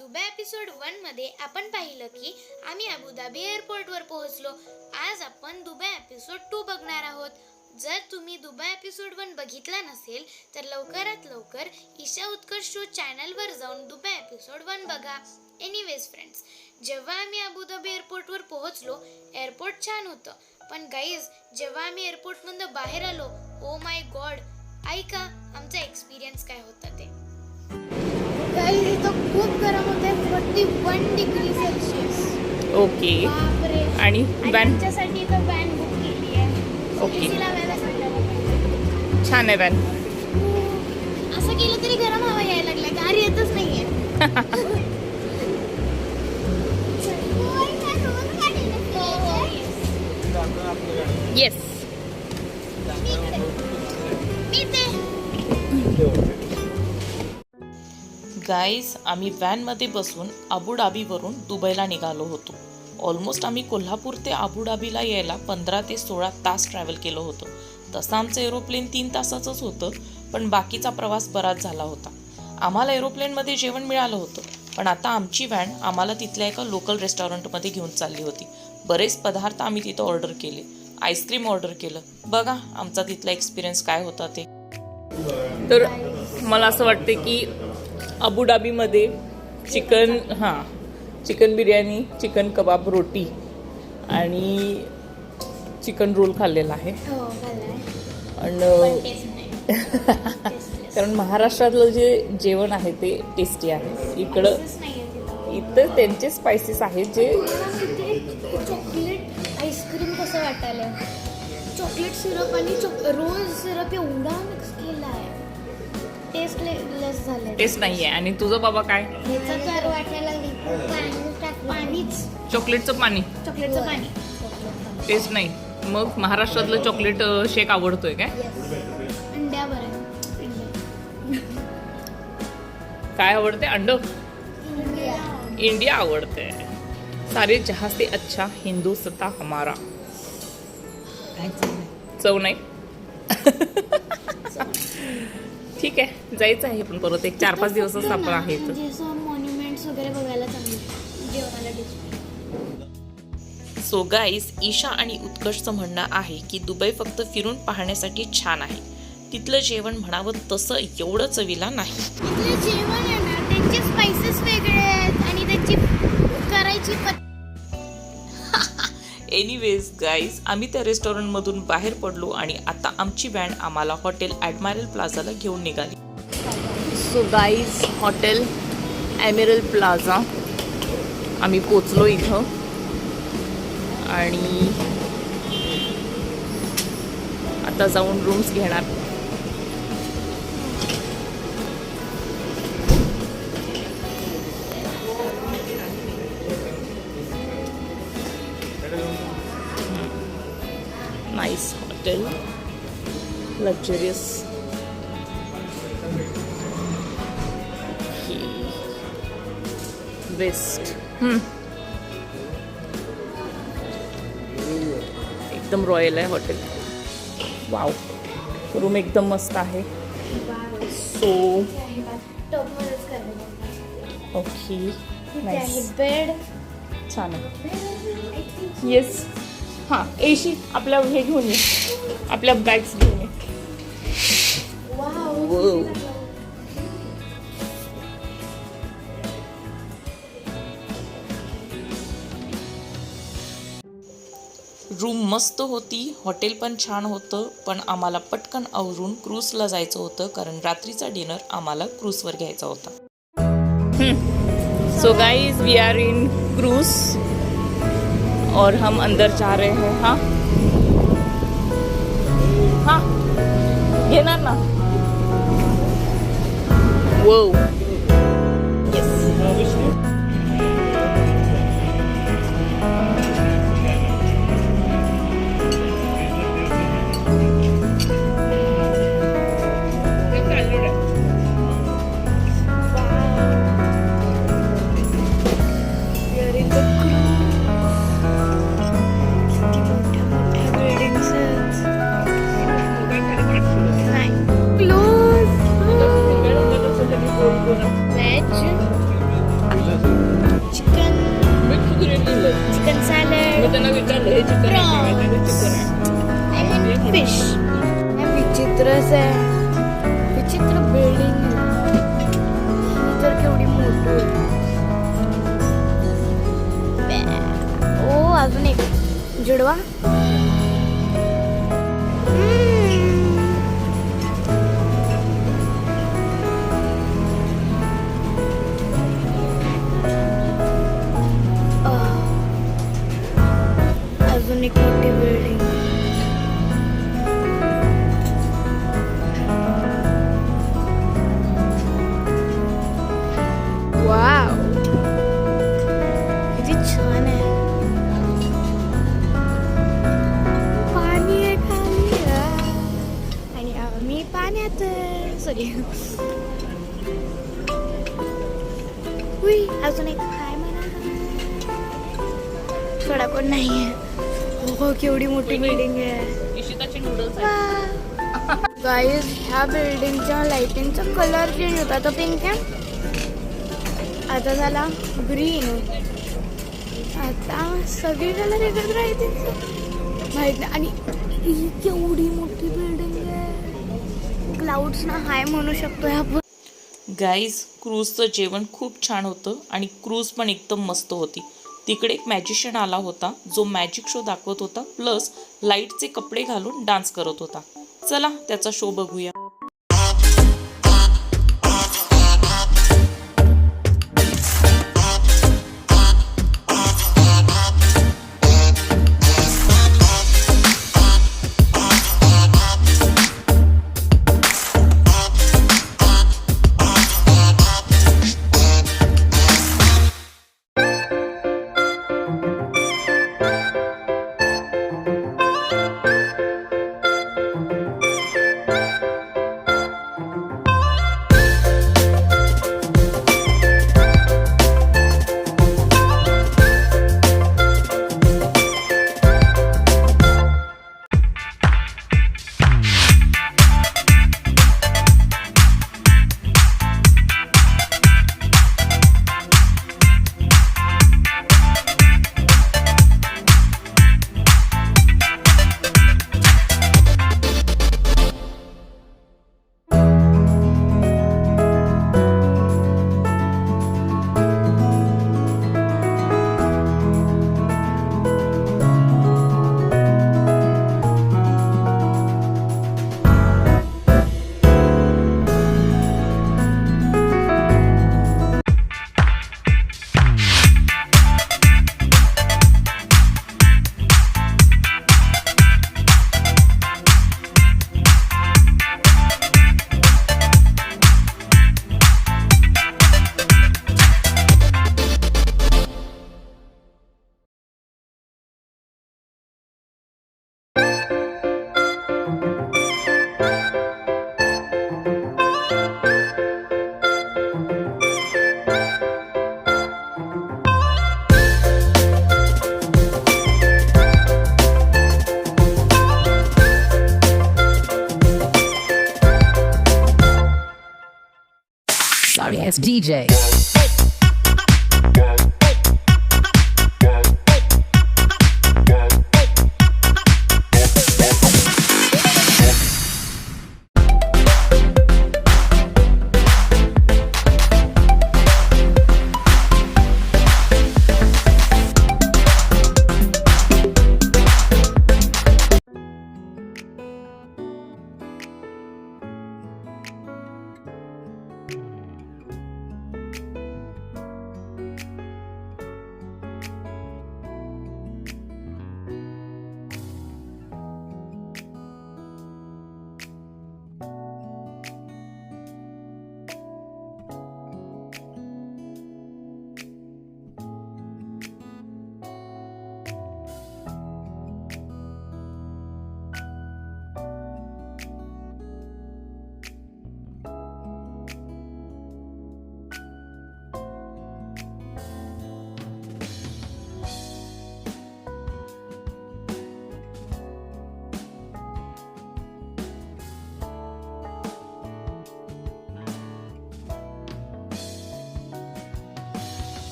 Dubai episode 1 मध्ये आपण पाहिलं की आम्ही अबुधाबी एअरपोर्टवर पोहोचलो. आज आपण दुबई एपिसोड 2 बघणार आहोत. जर तुम्ही दुबई एपिसोड 1 बघितला नसेल तर लवकरात लवकर ईशा उत्कर्ष शो चॅनलवर जाऊन दुबई एपिसोड 1 बघा. एनिवेज फ्रेंड्स, जेव्हा आम्ही अबुधाबी एअरपोर्टवर पोहोचलो, एअरपोर्ट छान होतं. पण गाईज, जेव्हा आम्ही एअरपोर्टमधून बाहेर आलो, ओ माय गॉड, ऐका आमचा एक्सपिरियन्स काय होता ते. गाईज, इथं खूप गरम होते, 41 डिग्री सेल्सिअस. ओके. बापरे. आणि त्यांच्यासाठी तर व्हॅन बुक केली आहे. ओके. AC लावायला सांगायला पाहिजे. छान आहे व्हॅन. असं केलं तरी गरम हवा यायला लागल्या, गार येतच नाहीये. येस. गाईज, आम्ही व्हॅनमध्ये बसून अबुधाबीवरून दुबईला निघालो होतो. ऑलमोस्ट आम्ही कोल्हापूर ते अबुधाबीला यायला 15 ते 16 तास ट्रॅव्हल केलं होतं. तसं आमचं एरोप्लेन 3 तासाचंच होतं, पण बाकीचा प्रवास बराच झाला होता. आम्हाला एरोप्लेनमध्ये जेवण मिळालं होतं, पण आता आमची व्हॅन आम्हाला तिथल्या एका लोकल रेस्टॉरंटमध्ये घेऊन चालली होती. बरेच पदार्थ आम्ही तिथं ऑर्डर केले. आईस्क्रीम ऑर्डर केलं. बघा आमचा तिथला एक्सपिरियन्स काय होता ते. तर मला असं वाटते की अबुधाबीमध्ये चिकन बिर्याणी, चिकन कबाब, रोटी आणि चिकन रोल खाल्लेला आहे. आणि कारण महाराष्ट्रातलं जे जेवण आहे ते टेस्टी आहे. इथं त्यांचे स्पायसेस आहेत जे. चॉकलेट आईस्क्रीम कसं वाटायला, चॉकलेट सिरप आणि रोज सिरप एवढा मिक्स केला आहे, टेस्ट लेस झालं. टेस्ट नाहीये. आणि तुझं बाबा काय? ह्याचा तर वाटायला पाणीच, चॉकलेटचं पाणी. चॉकलेटचं पाणी. टेस्ट नाही. मग महाराष्ट्रातलं चॉकलेट शेक आवडतोय काय? अंड्या बरं. काय आवडते? अंड. इंडिया आवडते. सारे जहां से अच्छा हिंदुस्तान हमारा. चव नाही. ठीक आहे, जायचं आहे पण परत एक 4-5 दिवसच आपण आहे. मॉन्युमेंट्स वगैरे बघायला चांगले जेवणाला डिस्प्ले. सो गाईज, ईशा आणि उत्कर्षचं म्हणणं आहे की दुबई फक्त फिरून पाहण्यासाठी छान आहे. तिथलं जेवण म्हणावं तसं एवढं चवीला नाही. तिथलं जेवण आहे ना, त्यांचे स्पाइसेस वेगळे आहेत आणि त्यांची करायची एनिवेज गाईज, आम्ही त्या रेस्टॉरंटमधून बाहेर पडलो आणि आता आमची व्हॅन आम्हाला हॉटेल ॲडमायरल प्लाझाला घेऊन निघाली. So guys, hotel admiral plaza आम्ही पोचलो इथं. आणि आता जाऊन रूम्स घेणार. Nice hotel, luxurious. बेस्ट. एकदम रॉयल आहे हॉटेल. वाव, रूम एकदम मस्त आहे. So okay, nice. बेड छान आहे. येस. हां, एशी आपल्या हे घेऊन ये, आपल्या बॅग्स घेऊन ये. रूम मस्त होती, हॉटेल पण छान होतं, पण आम्हाला पटकन आवरून क्रूजला जायचं होतं कारण रात्रीचा डिनर आम्हाला क्रूजवर घ्यायचा होता. So guys, we are in cruise और हम अंदर जा रहे हैं. हाँ घेणार ना. वो येस. चिकन मी चिकन दिलं चिकन सॅलड मी त्यांना विचारलं हे चिकन आहे का? ते चिकन आहे फिश. विचित्रच आहे, विचित्र बिल्डिंग तर केवढी मोठी आहे. ओ अजून एक जुडवा. अजून एक मोठी बिल्डिंग. वाव किती छान आहे. पाणी आहे खाली आणि आम्ही पाण्यात. सॉरी. उई अजून एक काय म्हणा थोडा कोण नाहीये. हो केवढी मोठी बिल्डिंग आहे. इशिताचे नूडल्स गाईज ह्या बिल्डिंगच्या लाईटिंगचा कलर चेंज होता. तो पिंक आहे, आता झाला ग्रीन, आता सगळे कलर एकत्र येते माहित नाही. आणि ही केवढी मोठी बिल्डिंग आहे. क्लाउड्स ना हाय म्हणू शकतो आपण. गाईज क्रूजचं जेवण खूप छान होतं आणि क्रूज पण एकदम मस्त होती. तिकडे एक मॅजिशियन आला होता जो मॅजिक शो दाखवत होता, प्लस लाईटचे कपडे घालून डान्स करत होता. चला त्याचा शो बघूया. Sorry ass DJ.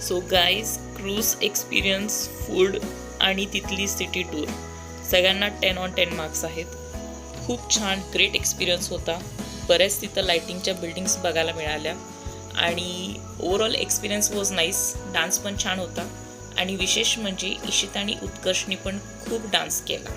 So guys, cruise experience, food आणि तिथली सिटी टूर सगळ्यांना 10 on 10 मार्क्स आहेत. खूप छान ग्रेट एक्सपिरियन्स होता. बऱ्याच तिथं लायटिंगच्या बिल्डिंग्स बघायला मिळाल्या आणि overall experience was nice. Dance पण छान होता आणि विशेष म्हणजे इशित आणि उत्कर्षनी पण खूप डान्स केला.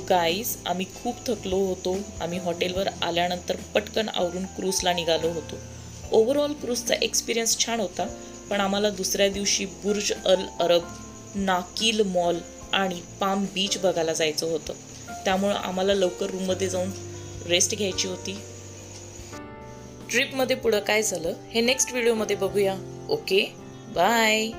गाईज, आम्ही खूप थकलो होतो. आम्ही हॉटेलवर आल्यानंतर पटकन आवरून क्रूजला निघालो होतो. ओव्हरऑल क्रूजचा एक्सपिरियन्स छान होता, पण आम्हाला दुसऱ्या दिवशी बुर्ज अल अरब, नाकील मॉल आणि पाम बीच बघायला जायचं होतं. त्यामुळं आम्हाला लवकर रूममध्ये जाऊन रेस्ट घ्यायची होती. ट्रिपमध्ये पुढं काय झालं हे नेक्स्ट व्हिडिओमध्ये बघूया. Okay, bye.